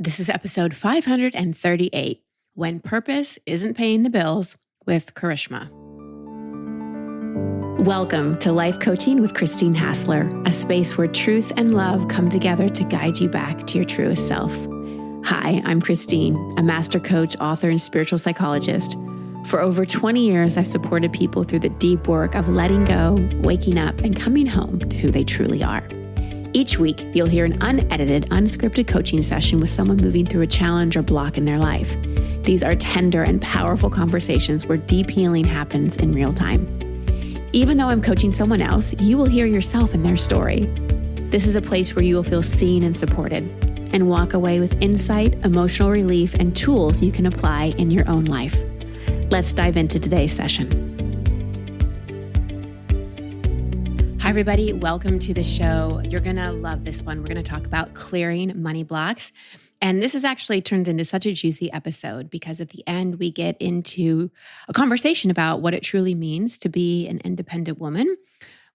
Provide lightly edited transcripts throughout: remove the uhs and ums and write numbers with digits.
This is episode 538, When Purpose Isn't Paying the Bills with Karishma. Welcome to Life Coaching with Christine Hassler, a space where truth and love come together to guide you back to your truest self. Hi, I'm Christine, a master coach, author, and spiritual psychologist. For over 20 years, I've supported people through the deep work of letting go, waking up, and coming home to who they truly are. Each week, you'll hear an unedited, unscripted coaching session with someone moving through a challenge or block in their life. These are tender and powerful conversations where deep healing happens in real time. Even though I'm coaching someone else, you will hear yourself in their story. This is a place where you will feel seen and supported and walk away with insight, emotional relief, and tools you can apply in your own life. Let's dive into today's session. Hi, everybody. Welcome to the show. You're going to love this one. We're going to talk about clearing money blocks. And this has actually turned into such a juicy episode because at the end, we get into a conversation about what it truly means to be an independent woman,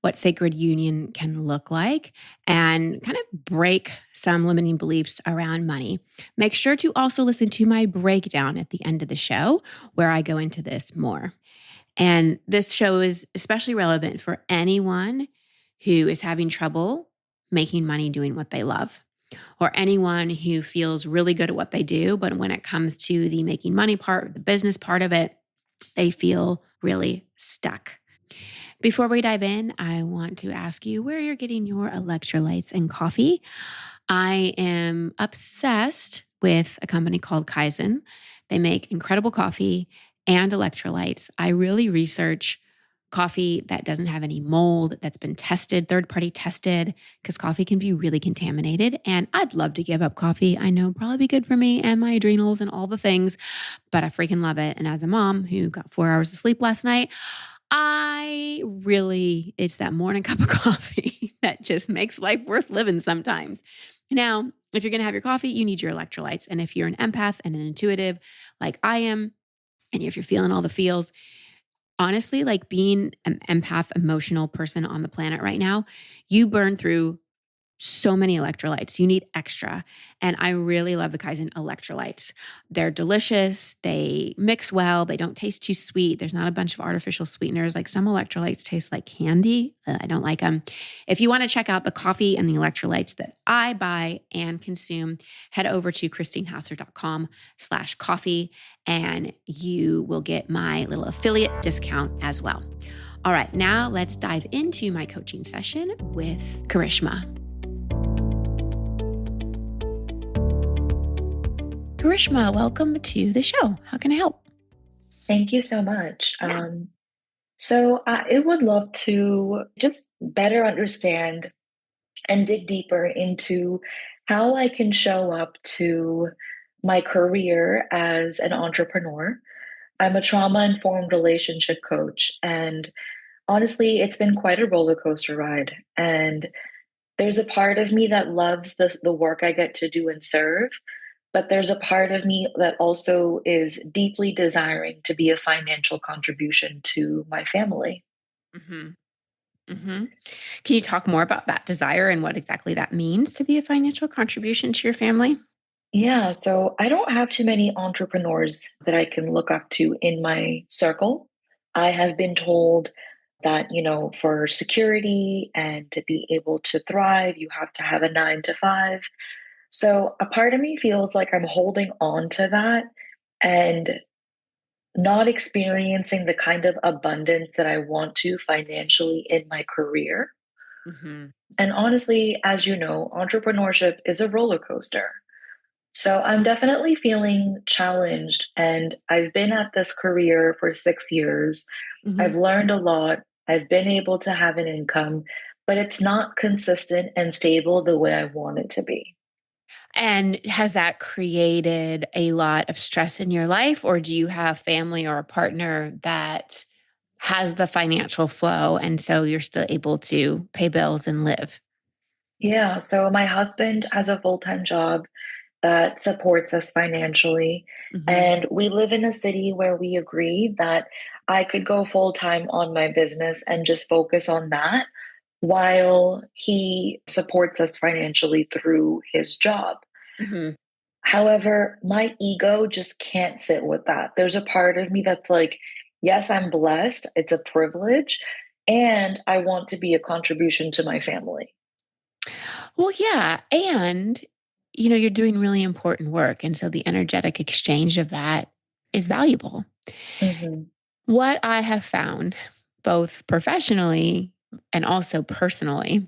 what sacred union can look like, and kind of break some limiting beliefs around money. Make sure to also listen to my breakdown at the end of the show where I go into this more. And this show is especially relevant for anyone who is having trouble making money doing what they love, or anyone who feels really good at what they do, but when it comes to the making money part, the business part of it, they feel really stuck. Before we dive in, I want to ask you where you're getting your electrolytes and coffee. I am obsessed with a company called Kaizen. They make incredible coffee and electrolytes. I really research coffee that doesn't have any mold, that's been tested, third-party tested, because coffee can be really contaminated. And I'd love to give up coffee. I know probably be good for me and my adrenals and all the things, but I freaking love it. And as a mom who got 4 hours of sleep last night, it's that morning cup of coffee that just makes life worth living sometimes. Now, if you're going to have your coffee, you need your electrolytes. And if you're an empath and an intuitive like I am, and if you're feeling all the feels, honestly, like being an empath, emotional person on the planet right now, you burn through so many electrolytes. You need extra. And I really love the Kaizen electrolytes. They're delicious. They mix well. They don't taste too sweet. There's not a bunch of artificial sweeteners. Like some electrolytes taste like candy. I don't like them. If you want to check out the coffee and the electrolytes that I buy and consume, head over to christinehassler.com/coffee and you will get my little affiliate discount as well. All right, now let's dive into my coaching session with Karishma. Karishma, welcome to the show. How can I help? Thank you so much. Yeah. I would love to just better understand and dig deeper into how I can show up to my career as an entrepreneur. I'm a trauma-informed relationship coach, and honestly, it's been quite a roller coaster ride. And there's a part of me that loves the work I get to do and serve, but there's a part of me that also is deeply desiring to be a financial contribution to my family. Mm-hmm. Mm-hmm. Can you talk more about that desire and what exactly that means to be a financial contribution to your family? Yeah, so I don't have too many entrepreneurs that I can look up to in my circle. I have been told that, for security and to be able to thrive, you have to have a 9 to 5. So a part of me feels like I'm holding on to that and not experiencing the kind of abundance that I want to financially in my career. Mm-hmm. And honestly, as you know, entrepreneurship is a roller coaster. So I'm definitely feeling challenged. And I've been at this career for 6 years. Mm-hmm. I've learned a lot. I've been able to have an income, but it's not consistent and stable the way I want it to be. And has that created a lot of stress in your life, or do you have family or a partner that has the financial flow and so you're still able to pay bills and live? Yeah. So my husband has a full-time job that supports us financially. Mm-hmm. And we live in a city where we agreed that I could go full time on my business and just focus on that while he supports us financially through his job. Mm-hmm. However, my ego just can't sit with that. There's a part of me that's like, yes, I'm blessed. It's a privilege. And I want to be a contribution to my family. Well, yeah. And, you're doing really important work. And so the energetic exchange of that is valuable. Hmm. What I have found, both professionally and also personally,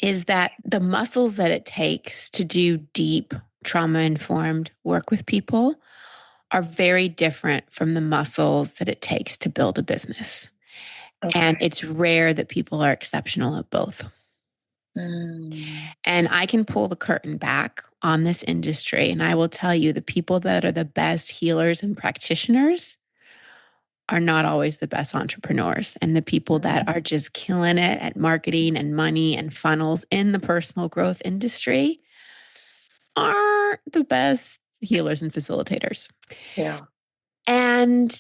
is that the muscles that it takes to do deep trauma informed work with people are very different from the muscles that it takes to build a business. And Okay. it's rare that people are exceptional at both. Mm. And I can pull the curtain back on this industry. And I will tell you the people that are the best healers and practitioners are not always the best entrepreneurs. And the people that Mm. are just killing it at marketing and money and funnels in the personal growth industry are the best healers and facilitators. Yeah. And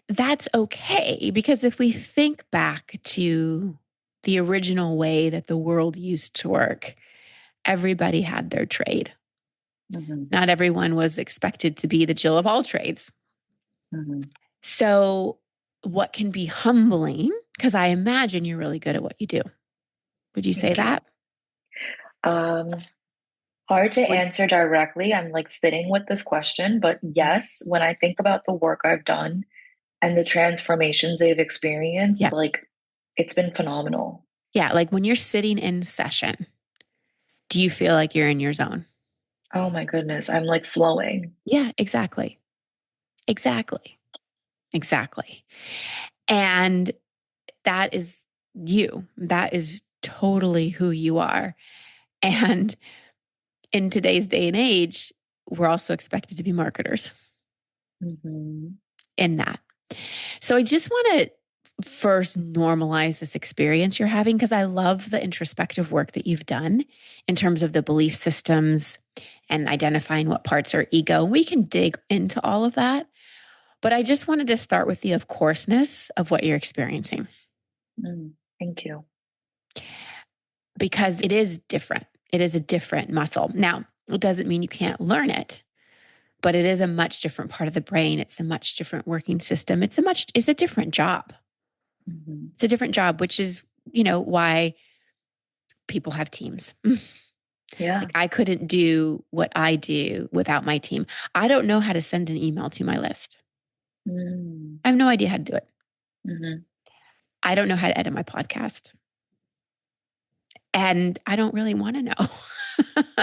that's okay because if we think back to the original way that the world used to work, everybody had their trade. Hmm. Not everyone was expected to be the Jill of all trades. Hmm. So, what can be humbling, because I imagine you're really good at what you do. Would you say Thank you. that? Um, Hard to Would, answer directly. I'm like sitting with this question, but yes, when I think about the work I've done and the transformations they've experienced, yeah. like it's been phenomenal. Yeah. Like when you're sitting in session, do you feel like you're in your zone? Oh my goodness, I'm like flowing. Yeah, exactly. Exactly. Exactly. And that is you. That is totally who you are. And in today's day and age, we're also expected to be marketers Hmm. in that. So I just want to first normalize this experience you're having because I love the introspective work that you've done in terms of the belief systems and identifying what parts are ego. We can dig into all of that. But I just wanted to start with the of courseness of what you're experiencing Mm, thank you. because it is different. It is a different muscle. Now, it doesn't mean you can't learn it, but it is a much different part of the brain. It's a much different working system. It's a different job. Hmm. It's a different job, which is, why people have teams. Yeah. Like I couldn't do what I do without my team. I don't know how to send an email to my list. Mm. I have no idea how to do it. Hmm. I don't know how to edit my podcast. And I don't really want to know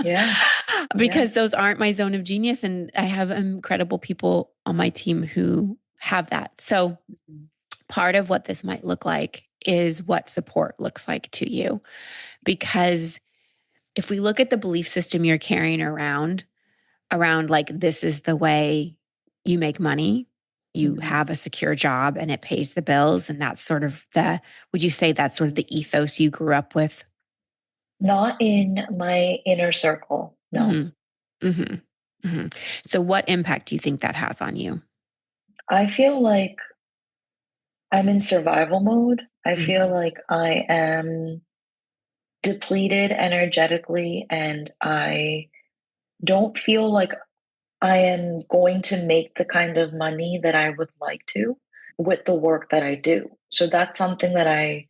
Yeah. Yeah. because those aren't my zone of genius. And I have incredible people on my team who have that. So Mhm. part of what this might look like is what support looks like to you. Because if we look at the belief system you're carrying around like this is the way you make money, you Mhm. have a secure job and it pays the bills. And that's sort of would you say that's sort of the ethos you grew up with? Not in my inner circle. No. Hmm. Hmm. Hmm. So, what impact do you think that has on you? I feel like I'm in survival mode. I feel Hmm. like I am depleted energetically and I don't feel like I am going to make the kind of money that I would like to with the work that I do. So that's something that I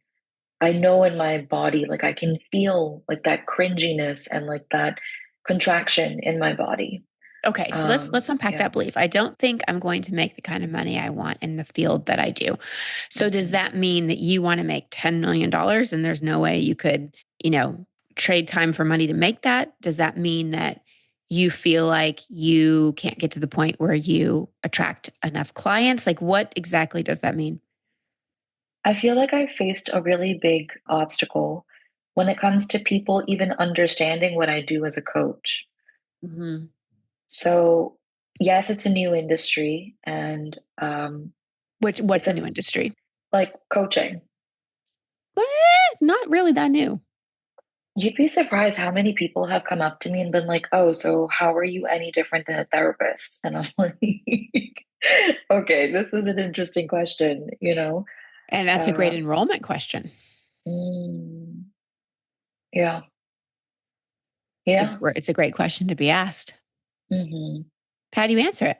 know in my body, like I can feel like that cringiness and like that contraction in my body. Okay, so let's unpack Yeah. that belief. I don't think I'm going to make the kind of money I want in the field that I do. So does Mhm. that mean that you want to make $10 million and there's no way you could, trade time for money to make that? Does that mean that you feel like you can't get to the point where you attract enough clients? Like what exactly does that mean? I feel like I faced a really big obstacle when it comes to people even understanding what I do as a coach. Hmm. So, yes, it's a new industry and What's it's a a new industry? like coaching. What? It's not really that new. You'd be surprised how many people have come up to me and been like, "Oh, so how are you any different than a therapist?" And I'm like, "Okay, this is an interesting question, you know." And that's a great Uh, enrollment question. mm, yeah, It's yeah, it's a great question to be asked. Hmm. How do you answer it?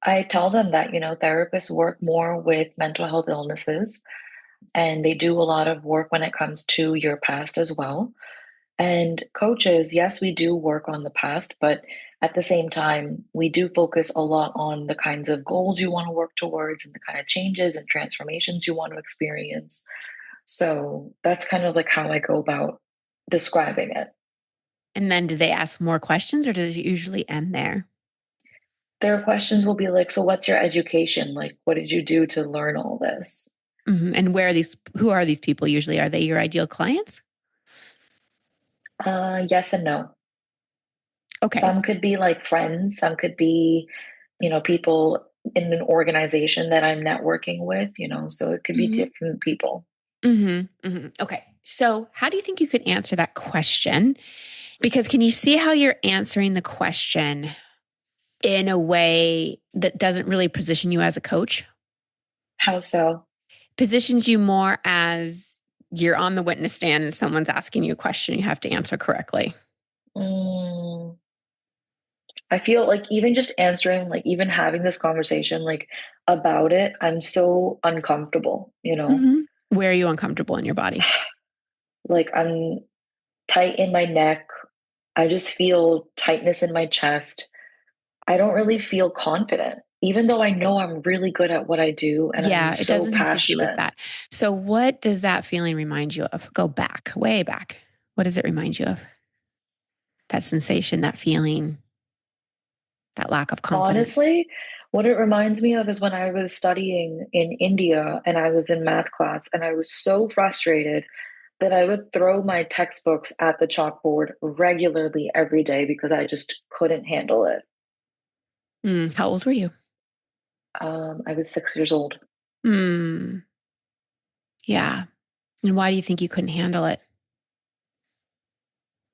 I tell them that, therapists work more with mental health illnesses and they do a lot of work when it comes to your past as well. And coaches, yes, we do work on the past, but at the same time, we do focus a lot on the kinds of goals you want to work towards and the kind of changes and transformations you want to experience. So that's kind of like how I go about describing it. And then do they ask more questions or does it usually end there? Their questions will be like, so what's your education? Like, what did you do to learn all this? And who are these people usually? Are they your ideal clients? Yes and no. Okay. Some could be like friends, some could be, people in an organization that I'm networking with, so it could be hmm different people. Okay. So, how do you think you could answer that question? Because can you see how you're answering the question in a way that doesn't really position you as a coach? How so? Positions you more as you're on the witness stand and someone's asking you a question you have to answer correctly. Mm, I feel like even just answering, like even having this conversation, like about it, I'm so uncomfortable. Where are you uncomfortable in your body? Like I'm tight in my neck. I just feel tightness in my chest. I don't really feel confident, even though I know I'm really good at what I do and I'm Yeah, it so doesn't have to do with passionate. that. So, what does that feeling remind you of? Go back, way back. What does it remind you of? That sensation, that feeling, that lack of confidence. Honestly, what it reminds me of is when I was studying in India and I was in math class and I was so frustrated that I would throw my textbooks at the chalkboard regularly every day because I just couldn't handle it. How old were you? I was 6 years old. Mm, yeah. And why do you think you couldn't handle it?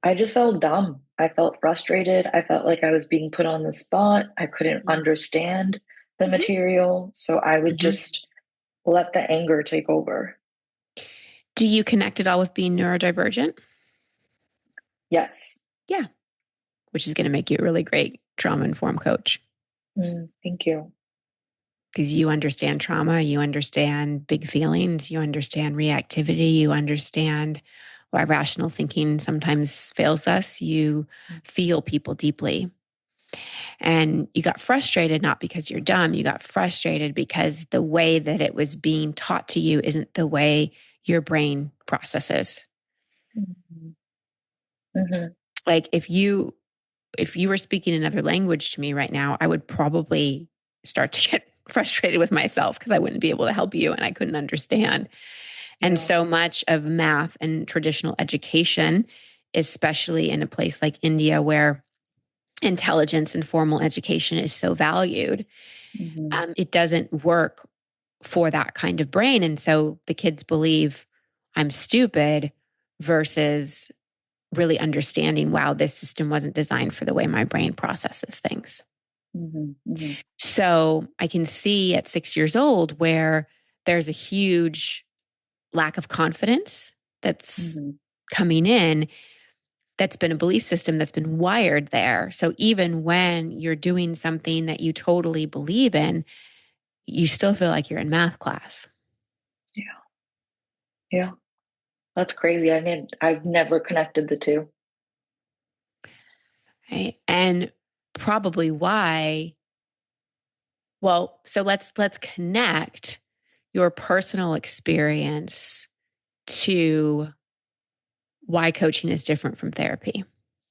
I just felt dumb. I felt frustrated. I felt like I was being put on the spot. I couldn't understand the Mm-hmm. material. So I would Mm-hmm. just let the anger take over. Do you connect it all with being neurodivergent? Yes. Yeah, which is going to make you a really great trauma informed coach Thank you. because you understand trauma, you understand big feelings, you understand reactivity, you understand why rational thinking sometimes fails us. You feel people deeply. And you got frustrated not because you're dumb, you got frustrated because the way that it was being taught to you isn't the way your brain processes. Mhm. Mhm. Like if you were speaking another language to me right now, I would probably start to get frustrated with myself because I wouldn't be able to help you and I couldn't understand. And Yeah. so much of math and traditional education, especially in a place like India where intelligence and formal education is so valued, Mhm. it doesn't work for that kind of brain. And so the kids believe I'm stupid versus really understanding, wow, this system wasn't designed for the way my brain processes things. Mhm. Mhm. So I can see at 6 years old where there's a huge lack of confidence that's Mhm. coming in. That's been a belief system that's been wired there. So even when you're doing something that you totally believe in, you still feel like you're in math class. Yeah. Yeah. That's crazy. I've never connected the two. Right? And probably why, well, so let's connect your personal experience to why coaching is different from therapy.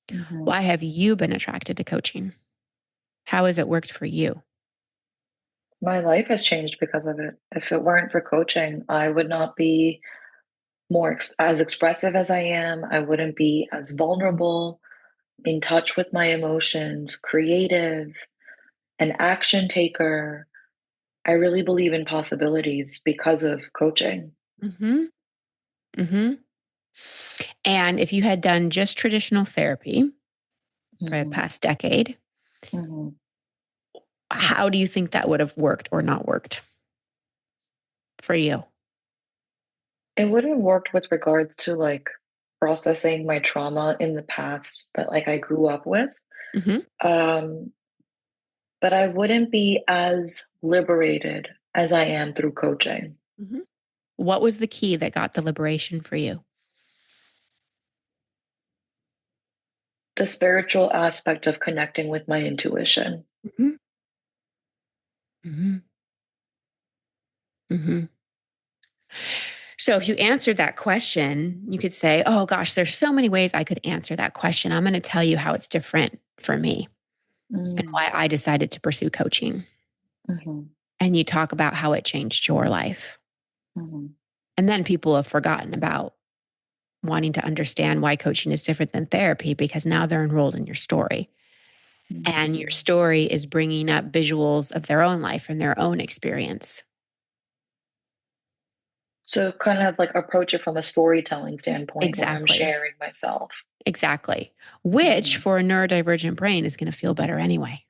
Mhm. Why have you been attracted to coaching? How has it worked for you? My life has changed because of it. If it weren't for coaching, I would not be as expressive as I am. I wouldn't be as vulnerable, in touch with my emotions, creative, an action taker. I really believe in possibilities because of coaching. Mm-hmm. Mm-hmm. And if you had done just traditional therapy for the Mhm. past decade, Mhm. how do you think that would have worked or not worked for you? It wouldn't worked with regards to like processing my trauma in the past that like I grew up with. Hmm. Um, but I wouldn't be as liberated as I am through coaching. Hmm. What was the key that got the liberation for you? The spiritual aspect of connecting with my intuition. Hmm. Hmm. Hmm. So if you answered that question, you could say, oh gosh, there's so many ways I could answer that question. I'm going to tell you how it's different for me and Mm, why I decided to pursue coaching. mhm, And you talk about how it changed your life. mhm, And then people have forgotten about wanting to understand why coaching is different than therapy because now they're enrolled in your story. And your mhm. story is bringing up visuals of their own life and their own experience. So kind of like approach it from a storytelling standpoint where I'm Exactly. sharing myself. Exactly. Which Mhm. for a neurodivergent brain is going to feel better anyway.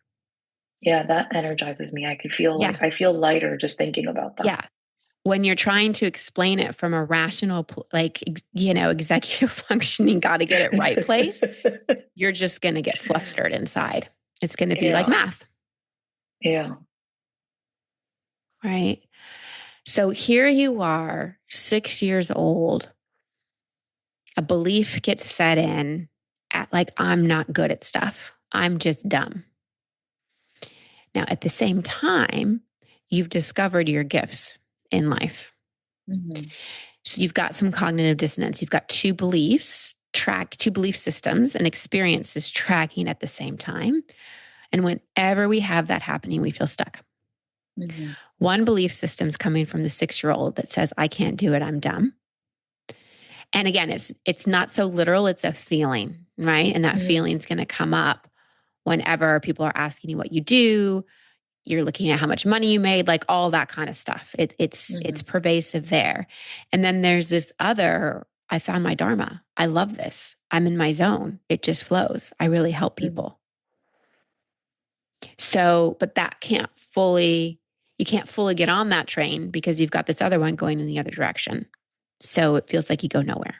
Yeah, that energizes me. I could feel like Yeah. I feel lighter just thinking about that. Yeah. When you're trying to explain it from a rational, executive functioning, got to get it right place, you're just going to get flustered inside. It's going to be like Yeah, math, yeah. right? So here you are, 6 years old, a belief gets set in at like, I'm not good at stuff. I'm just dumb. Now, at the same time, you've discovered your gifts in life. Mhm, So you've got some cognitive dissonance. You've got two belief systems and experiences tracking at the same time. And whenever we have that happening, we feel stuck. mhm, One belief system's coming from the 6-year-old that says, I can't do it, I'm dumb. And again, it's not so literal, it's a feeling, right? And that mhm, feeling's going to come up whenever people are asking you what you do, you're looking at how much money you made, like all that kind of stuff. It's mhm, pervasive there. And then there's this other, I found my dharma. I love this. I'm in my zone. It just flows. I really help mhm, people. So, but you can't fully get on that train because you've got this other one going in the other direction. So it feels like you go nowhere.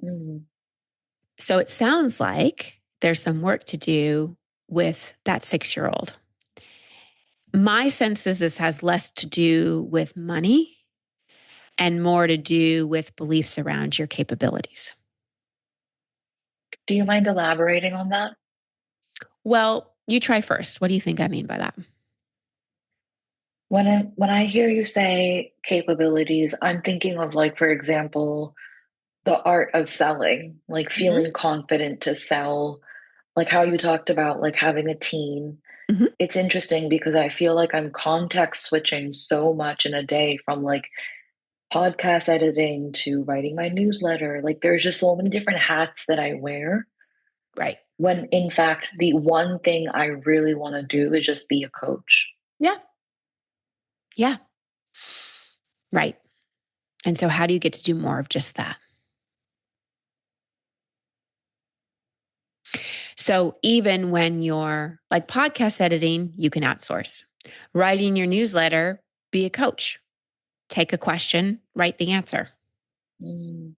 mhm. So it sounds like there's some work to do with that 6-year-old. My sense is this has less to do with money and more to do with beliefs around your capabilities. Do you mind elaborating on that? Well, you try first. What do you think I mean by that? When I hear you say capabilities, I'm thinking of like, for example, the art of selling, like Hmm. feeling confident to sell, like how you talked about like having a team. Hmm. It's interesting because I feel like I'm context switching so much in a day from like podcast editing to writing my newsletter. Like there's just so many different hats that I wear. Right. When in fact, the one thing I really want to do is just be a coach. Yeah. Yeah. Right. And so, how do you get to do more of just that? So, even when you're like podcast editing, you can outsource. Writing your newsletter, be a coach. Take a question, write the answer. Mm,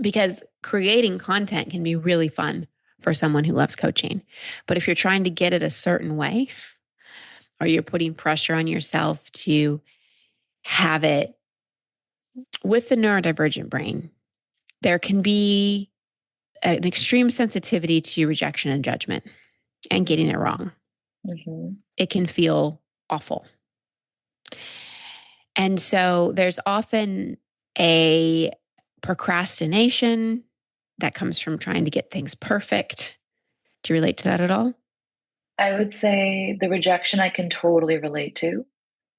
Because creating content can be really fun for someone who loves coaching. But if you're trying to get it a certain way, or you're putting pressure on yourself to have it with the neurodivergent brain, there can be an extreme sensitivity to rejection and judgment and getting it mhm, wrong. mhm, It can feel awful. And so there's often a procrastination that comes from trying to get things perfect. Do you relate to that at all? I would say the rejection I can totally relate to.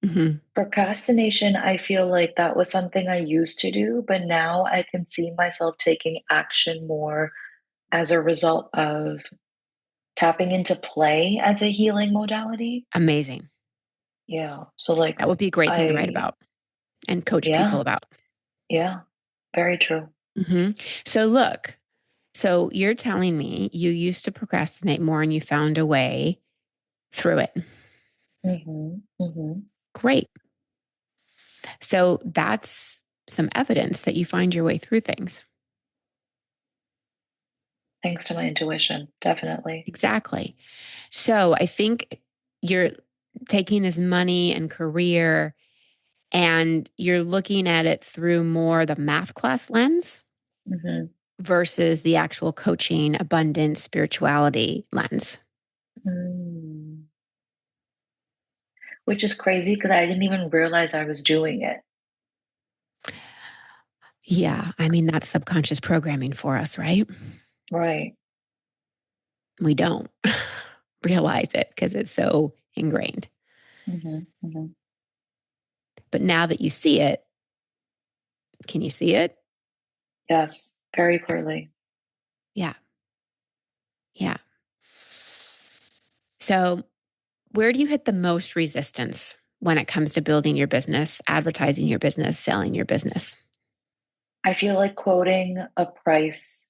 Mm-hmm. Procrastination, I feel like that was something I used to do, but now I can see myself taking action more as a result of tapping into play as a healing modality. Amazing. Yeah. So like That would be a great thing to write I about and coach people yeah, about. yeah, very true. Hmm. So, look, so you're telling me you used to procrastinate more and you found a way through it. Mhm. Mhm. Great. So, that's some evidence that you find your way through things. Thanks to my intuition, definitely. Exactly. So I think you're taking this money and career and you're looking at it through more the math class lens Hmm. versus the actual coaching, abundance, spirituality lens. Mm. Which is crazy because I didn't even realize I was doing it. Yeah. I mean, that's subconscious programming for us, right? Right. We don't realize it because it's so ingrained. Hmm. Hmm. But now that you see it, can you see it? Yes, very clearly. Yeah. Yeah. So, where do you hit the most resistance when it comes to building your business, advertising your business, selling your business? I feel like quoting a price,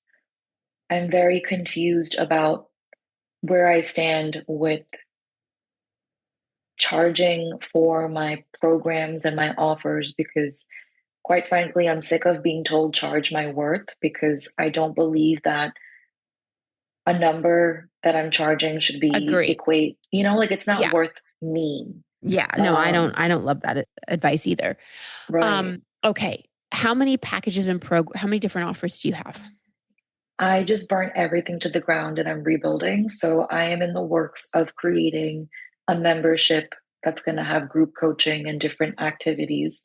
I'm very confused about where I stand with charging for my programs and my offers because, quite frankly, I'm sick of being told charge my worth because I don't believe that a number that I'm charging should be Agreed. equate, like it's not Yeah. worth me. Yeah. No, Um, I don't love that advice either. right. Okay. How many different offers do you have? I just burnt everything to the ground and I'm rebuilding. So I am in the works of creating a membership that's going to have group coaching and different activities.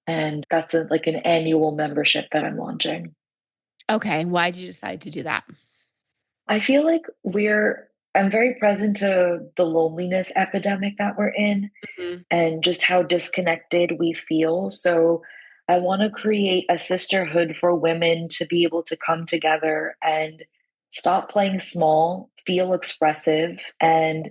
And that's like an annual membership that I'm launching. Okay. Why did you decide to do that? I feel like I'm very present to the loneliness epidemic that we're in Mhm. and just how disconnected we feel. So I want to create a sisterhood for women to be able to come together and stop playing small, feel expressive, and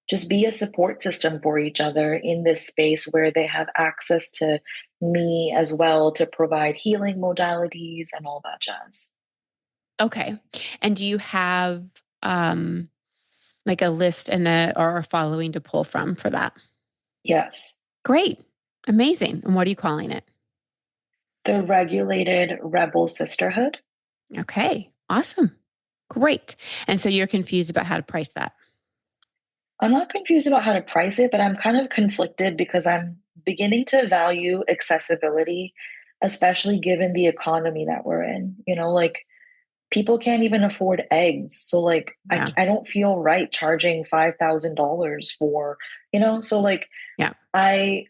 just be a support system for each other in this space where they have access to me as well to provide healing modalities and all that jazz. Okay. And do you have um like a list or a following to pull from for that? Yes. Great. Amazing. And what are you calling it? The regulated rebel sisterhood. Okay. Awesome. Great. And so you're confused about how to price that. I'm not confused about how to price it, but I'm kind of conflicted because I'm beginning to value accessibility, especially given the economy that we're in. Like people can't even afford eggs. So like Yeah. I don't feel right charging $5,000 for, so like Yeah. I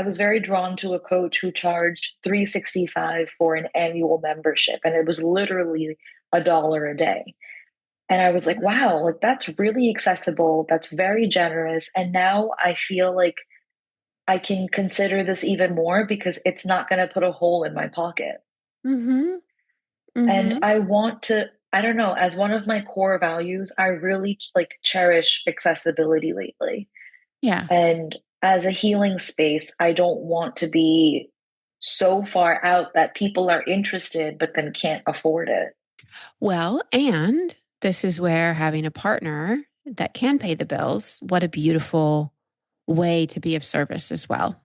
was very drawn to a coach who charged 365 for an annual membership and it was literally $1 a day. And I was like, Mhm. wow, like that's really accessible. That's very generous. And now I feel like I can consider this even more because it's not going to put a hole in my pocket. Mhm. And Mhm. I want to, I don't know, as one of my core values, I really like cherish accessibility lately. Yeah. And as a healing space, I don't want to be so far out that people are interested but then can't afford it. Well, and this is where having a partner that can pay the bills, what a beautiful way to be of service as well.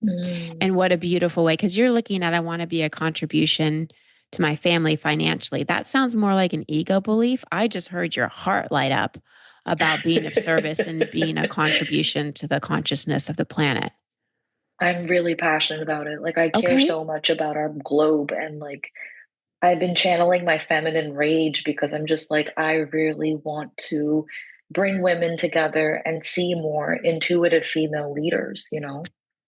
Mm. And what a beautiful way, because you're looking at, I want to be a contribution to my family financially. That sounds more like an ego belief. I just heard your heart light up about being of service and being a contribution to the consciousness of the planet. I'm really passionate about it. Like I care Okay. so much about our globe and like I've been channeling my feminine rage because I'm just like I really want to bring women together and see more intuitive female leaders.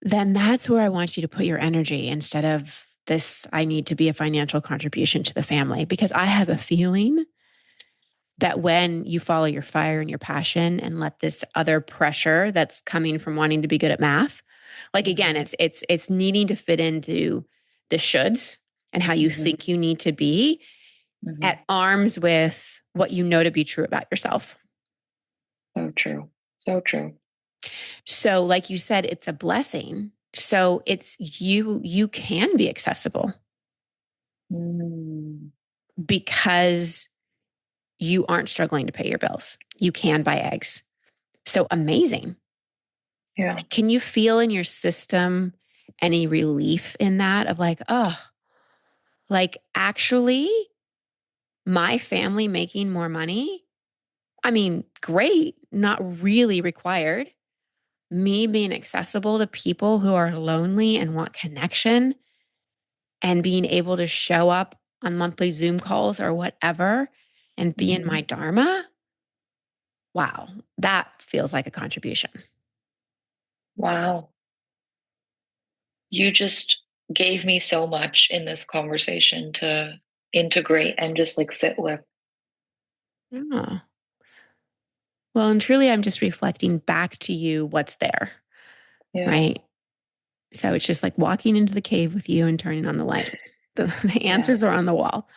Then that's where I want you to put your energy instead of this, I need to be a financial contribution to the family, because I have a feeling that when you follow your fire and your passion and let this other pressure that's coming from wanting to be good at math, like again, Hmm. it's needing to fit into the shoulds and how you Hmm. think you need to be Hmm. at arms with what you know to be true about yourself. So true. So true. So like you said, it's a blessing. So it's you can be accessible Mm. because you aren't struggling to pay your bills. You can buy eggs. So amazing. Yeah. Can you feel in your system any relief in that of like, oh, like actually, My family making more money, I mean, great, not really required. Me being accessible to people who are lonely and want connection and being able to show up on monthly Zoom calls or whatever and be in my Hmm. dharma, wow, that feels like a contribution. Wow. You just gave me so much in this conversation to integrate and just like sit with. Oh. Well, and truly, I'm just reflecting back to you what's there, Yeah. right? So it's just like walking into the cave with you and turning on the light. The Yeah. answers are on the wall.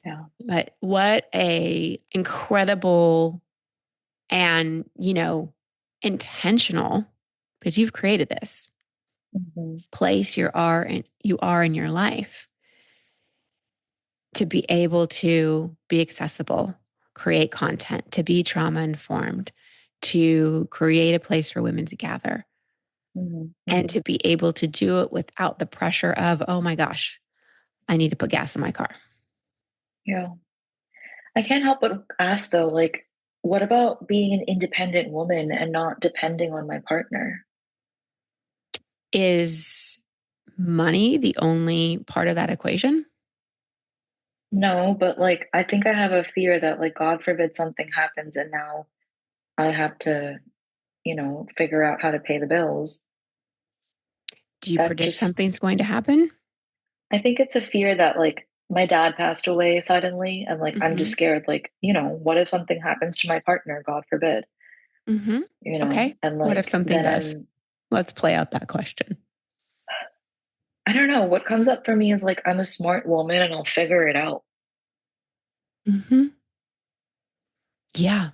Yeah. But what a incredible and, intentional, because you've created this Hmm. place you are in your life to be able to be accessible, create content, to be trauma informed, to create a place for women to gather, Hmm. and Hmm. to be able to do it without the pressure of, oh my gosh, I need to put gas in my car. Yeah. I can't help but ask though, like, what about being an independent woman and not depending on my partner? Is money the only part of that equation? No, but like, I think I have a fear that, like, God forbid something happens and now I have to, figure out how to pay the bills. Do you That predict just, something's going to happen? I think it's a fear that, like, my dad passed away suddenly, and like, I'm just Mm-hmm. scared, like, what if something happens to my partner, God forbid, Mm-hmm. Okay. and What if like, something then does? Let's play out that question. I don't know, what comes up for me is like, I'm a smart woman and I'll figure it out. Mm-hmm. Yeah.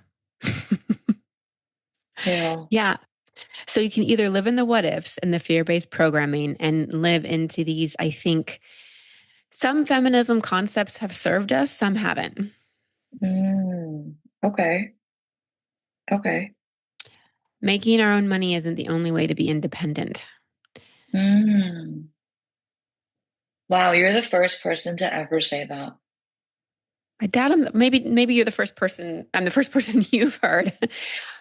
Yeah. Yeah. So you can either live in the what ifs and the fear based programming and live into these. I think some feminism concepts have served us, some haven't. Mm, okay. Okay. Making our own money isn't the only way to be independent. Mm. Wow, you're the first person to ever say that. I doubt maybe you're the first person. I'm the first person you've heard,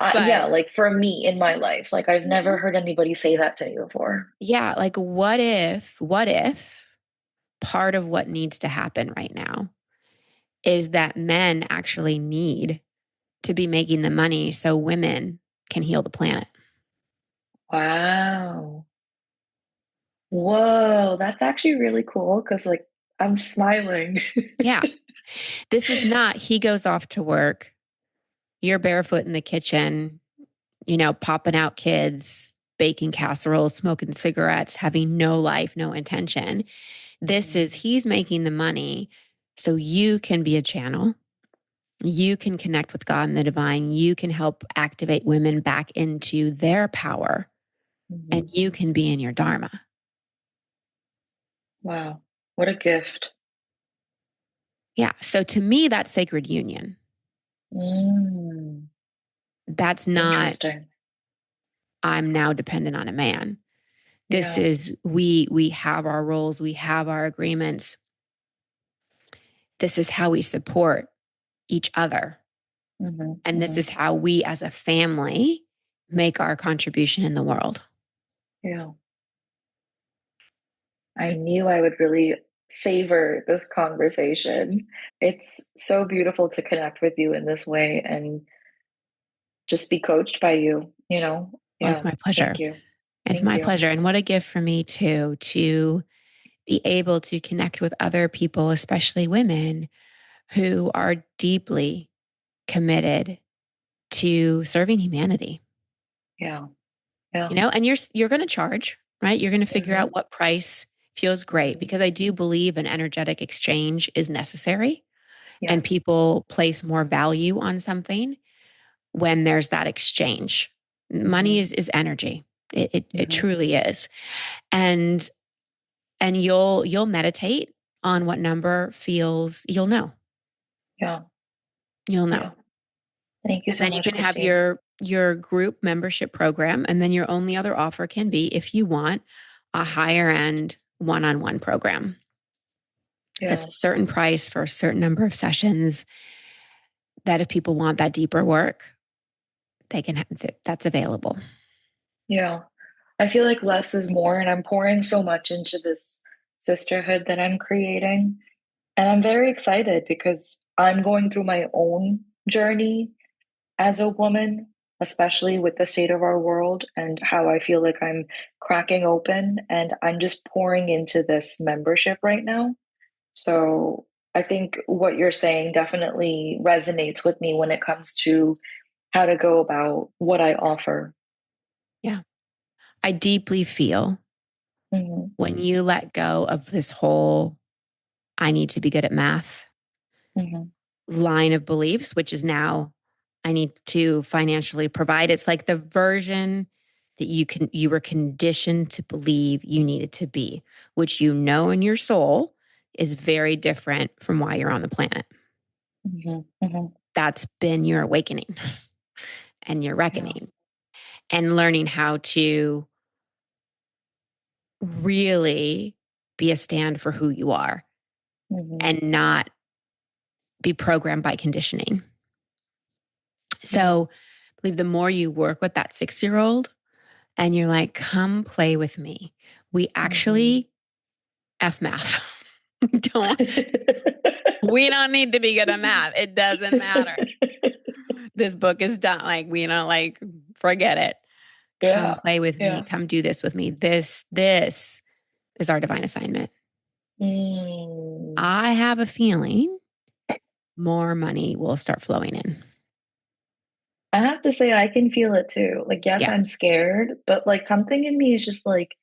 Yeah, but like for me in my life, like I've never mhm, heard anybody say that to you before. yeah, like what if part of what needs to happen right now is that men actually need to be making the money so women can heal the planet. Wow. Whoa, that's actually really cool because like I'm smiling. Yeah. This is not he goes off to work, you're barefoot in the kitchen, popping out kids, baking casseroles, smoking cigarettes, having no life, no intention. This is Mhm. he's making the money so you can be a channel. You can connect with God and the divine. You can help activate women back into their power and Mhm. you can be in your dharma. Wow. What a gift. Yeah. So to me, that's sacred union. Mm, That's not, interesting. I'm now dependent on a man. This Yeah. is, we have our roles, we have our agreements. This is how we support each other. Hmm. And this Hmm. is how we as a family make our contribution in the world. Yeah. I knew I would really savor this conversation. It's so beautiful to connect with you in this way and just be coached by you. Well, it's Yeah. my pleasure. Thank you. It's Thank my you. pleasure. And what a gift for me, too, to be able to connect with other people, especially women who are deeply committed to serving humanity. Yeah. Yeah. And you're going to charge, right? You're going to figure Hmm. out what price feels great Hmm. because I do believe an energetic exchange is necessary and Yes. people place more value on something when there's that exchange. Money Hmm. is energy. It Hmm. truly is. And you'll meditate on what number feels, you'll know. Yeah. You'll know. Yeah. Thank you And so then you much, can have Christine. your group membership program and then your only other offer can be if you want a higher end one-on-one program. That's Yeah. a certain price for a certain number of sessions that if people want that deeper work, they can that's available. Yeah. I feel like less is more, and I'm pouring so much into this sisterhood that I'm creating. And I'm very excited because I'm going through my own journey as a woman, especially with the state of our world and how I feel like I'm cracking open. And I'm just pouring into this membership right now. So I think what you're saying definitely resonates with me when it comes to how to go about what I offer. Yeah. I deeply feel Hmm. when you let go of this whole I need to be good at math Hmm. line of beliefs, which is now I need to financially provide. It's like the version that you were conditioned to believe you needed to be, which you know in your soul is very different from why you're on the planet. Hmm. Hmm. That's been your awakening and your Yeah. reckoning and learning how to really be a stand for who you are Hmm. and not be programmed by conditioning. Yeah. So, I believe the more you work with that 6-year-old and you're like, come play with me, we Hmm. actually F math. don't we don't need to be good at math. It doesn't matter. This book is done. Like, we don't like forget it. Come Yeah. play with me. Yeah. Come do this with me. This is our divine assignment. Mm. I have a feeling more money will start flowing in. I have to say, I can feel it too. Like, yes, Yeah. I'm scared, but like something in me is just like,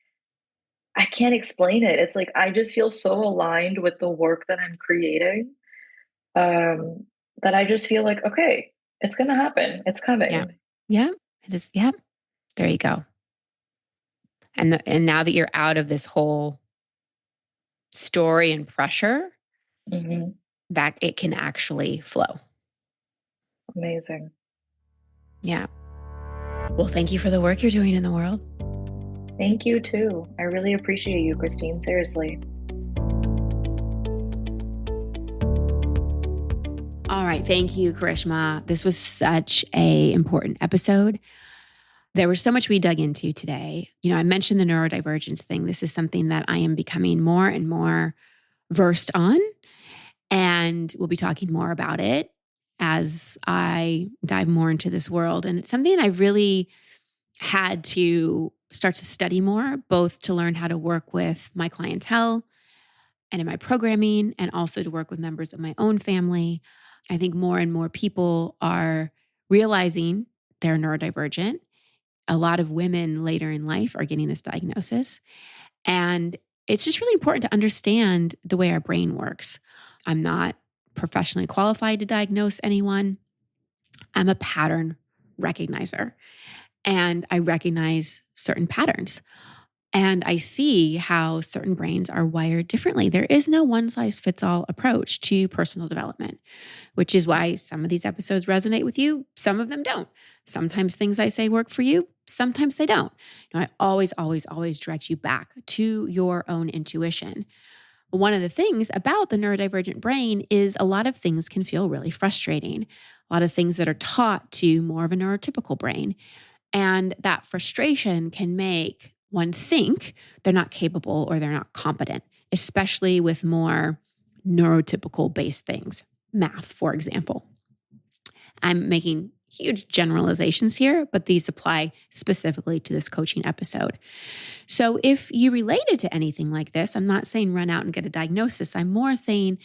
I can't explain it. It's like I just feel so aligned with the work that I'm creating, that I just feel like, okay, it's gonna happen. It's Yeah. coming. Yeah. It is. Yeah. There you go. And now that you're out of this whole story and pressure, Hmm. that it can actually flow. Amazing. Yeah. Well, thank you for the work you're doing in the world. Thank you too. I really appreciate you, Christine. Seriously. All right. Thank you, Karishma. This was such a important episode. There was so much we dug into today. You know, I mentioned the neurodivergence thing. This is something that I am becoming more and more versed on, and we'll be talking more about it as I dive more into this world. And it's something I really had to start to study more, both to learn how to work with my clientele and in my programming, and also to work with members of my own family. I think more and more people are realizing they're neurodivergent. A lot of women later in life are getting this diagnosis. And it's just really important to understand the way our brain works. I'm not professionally qualified to diagnose anyone. I'm a pattern recognizer, and I recognize certain patterns. And I see how certain brains are wired differently. There is no one size fits all approach to personal development, which is why some of these episodes resonate with you, some of them don't. Sometimes things I say work for you, sometimes they don't. I always, always, always direct you back to your own intuition. One of the things about the neurodivergent brain is a lot of things can feel really frustrating. A lot of things that are taught to more of a neurotypical brain. And that frustration can make one think they're not capable or they're not competent, especially with more neurotypical based things, math, for example. I'm making huge generalizations here, but these apply specifically to this coaching episode. So if you related to anything like this, I'm not saying run out and get a diagnosis. I'm more saying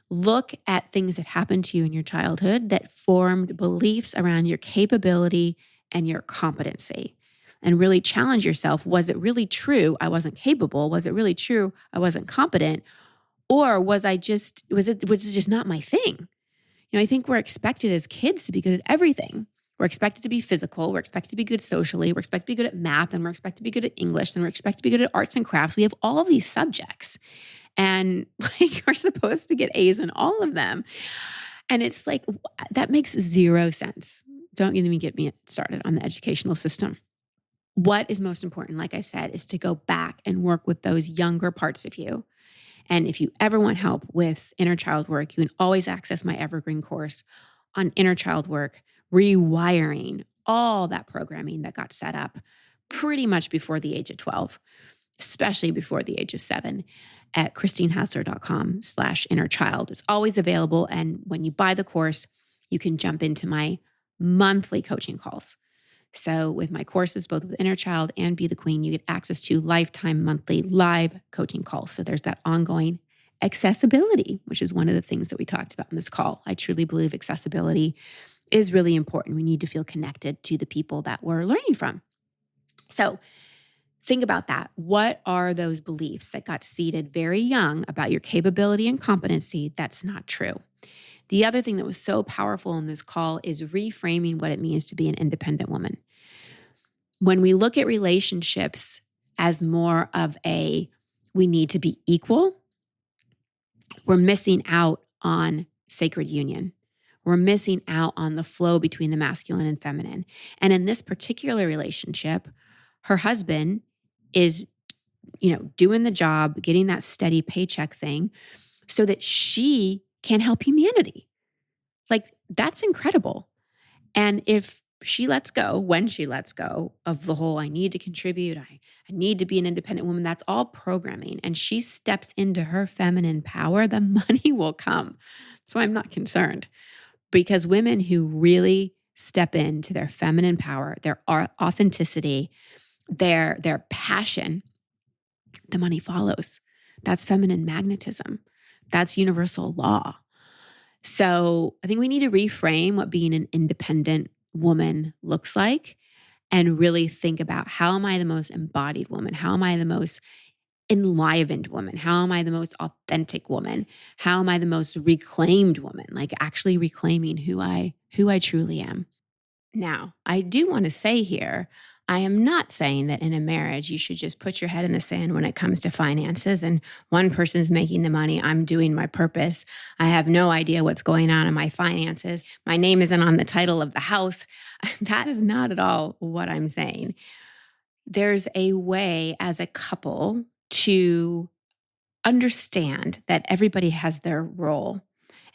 look at things that happened to you in your childhood that formed beliefs around your capability and your competency. And really challenge yourself. Was it really true I wasn't capable? Was it really true I wasn't competent? Or was it just not my thing? I think we're expected as kids to be good at everything. We're expected to be physical. We're expected to be good socially. We're expected to be good at math, and we're expected to be good at English, and we're expected to be good at arts and crafts. We have all of these subjects, and like we're supposed to get A's in all of them. And it's like, that makes zero sense. Don't even get me started on the educational system. What is most important, like I said, is to go back and work with those younger parts of you And if you ever want help with inner child work, you can always access my evergreen course on inner child work, rewiring all that programming that got set up pretty much before the age of 12, especially before the age of 7, at christinehassler.com/innerchild. It's always available. And when you buy the course, you can jump into my monthly coaching calls. So with my courses, both with Inner Child and Be the Queen, you get access to lifetime monthly live coaching calls. So there's that ongoing accessibility, which is one of the things that we talked about in this call. I truly believe accessibility is really important. We need to feel connected to the people that we're learning from. So think about that. What are those beliefs that got seeded very young about your capability and competency that's not true? The other thing that was so powerful in this call is reframing what it means to be an independent woman. When we look at relationships as more of a, we need to be equal, we're missing out on sacred union. We're missing out on the flow between the masculine and feminine. And in this particular relationship, her husband is, doing the job, getting that steady paycheck thing so that she can help humanity. Like, that's incredible. And if she lets go, when she lets go of the whole, I need to contribute, I need to be an independent woman, that's all programming. And she steps into her feminine power, the money will come. So I'm not concerned, because women who really step into their feminine power, their authenticity, their passion, the money follows. That's feminine magnetism. That's universal law. So I think we need to reframe what being an independent woman looks like and really think about, how am I the most embodied woman? How am I the most enlivened woman? How am I the most authentic woman? How am I the most reclaimed woman? Like, actually reclaiming who I truly am. Now, I do want to say here, I am not saying that in a marriage, you should just put your head in the sand when it comes to finances and one person's making the money, I'm doing my purpose. I have no idea what's going on in my finances. My name isn't on the title of the house. That is not at all what I'm saying. There's a way as a couple to understand that everybody has their role.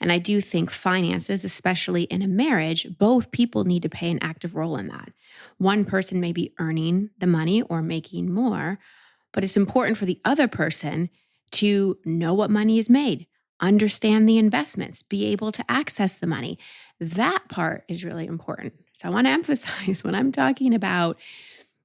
And I do think finances, especially in a marriage, both people need to play an active role in that. One person may be earning the money or making more, but it's important for the other person to know what money is made, understand the investments, be able to access the money. That part is really important. So I want to emphasize, when I'm talking about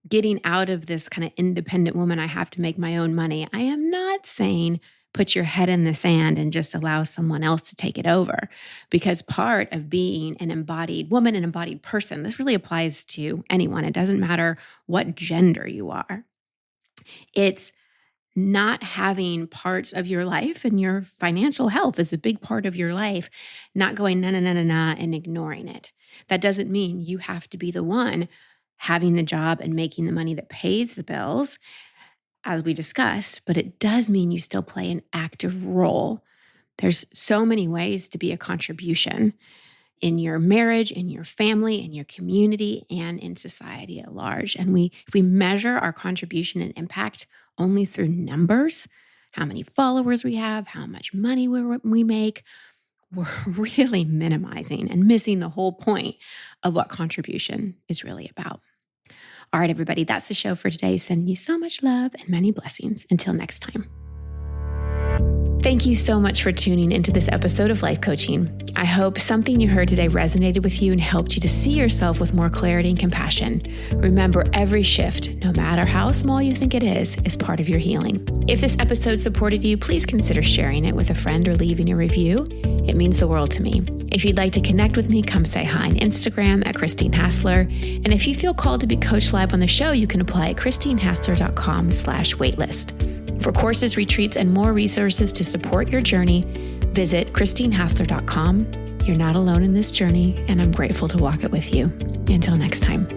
getting out of this kind of independent woman, I have to make my own money, I am not saying put your head in the sand and just allow someone else to take it over. Because part of being an embodied woman, an embodied person, this really applies to anyone. It doesn't matter what gender you are. It's not having parts of your life, and your financial health is a big part of your life, not going na, na, na, na, na, and ignoring it. That doesn't mean you have to be the one having the job and making the money that pays the bills, as we discussed, but it does mean you still play an active role. There's so many ways to be a contribution in your marriage, in your family, in your community, and in society at large. And if we measure our contribution and impact only through numbers, how many followers we have, how much money we make, we're really minimizing and missing the whole point of what contribution is really about. All right, everybody, that's the show for today. Sending you so much love and many blessings. Until next time. Thank you so much for tuning into this episode of Life Coaching. I hope something you heard today resonated with you and helped you to see yourself with more clarity and compassion. Remember, every shift, no matter how small you think it is part of your healing. If this episode supported you, please consider sharing it with a friend or leaving a review. It means the world to me. If you'd like to connect with me, come say hi on Instagram at Christine Hassler. And if you feel called to be coached live on the show, you can apply at christinehassler.com/waitlist. For courses, retreats, and more resources to support your journey, visit christinehassler.com. You're not alone in this journey, and I'm grateful to walk it with you. Until next time.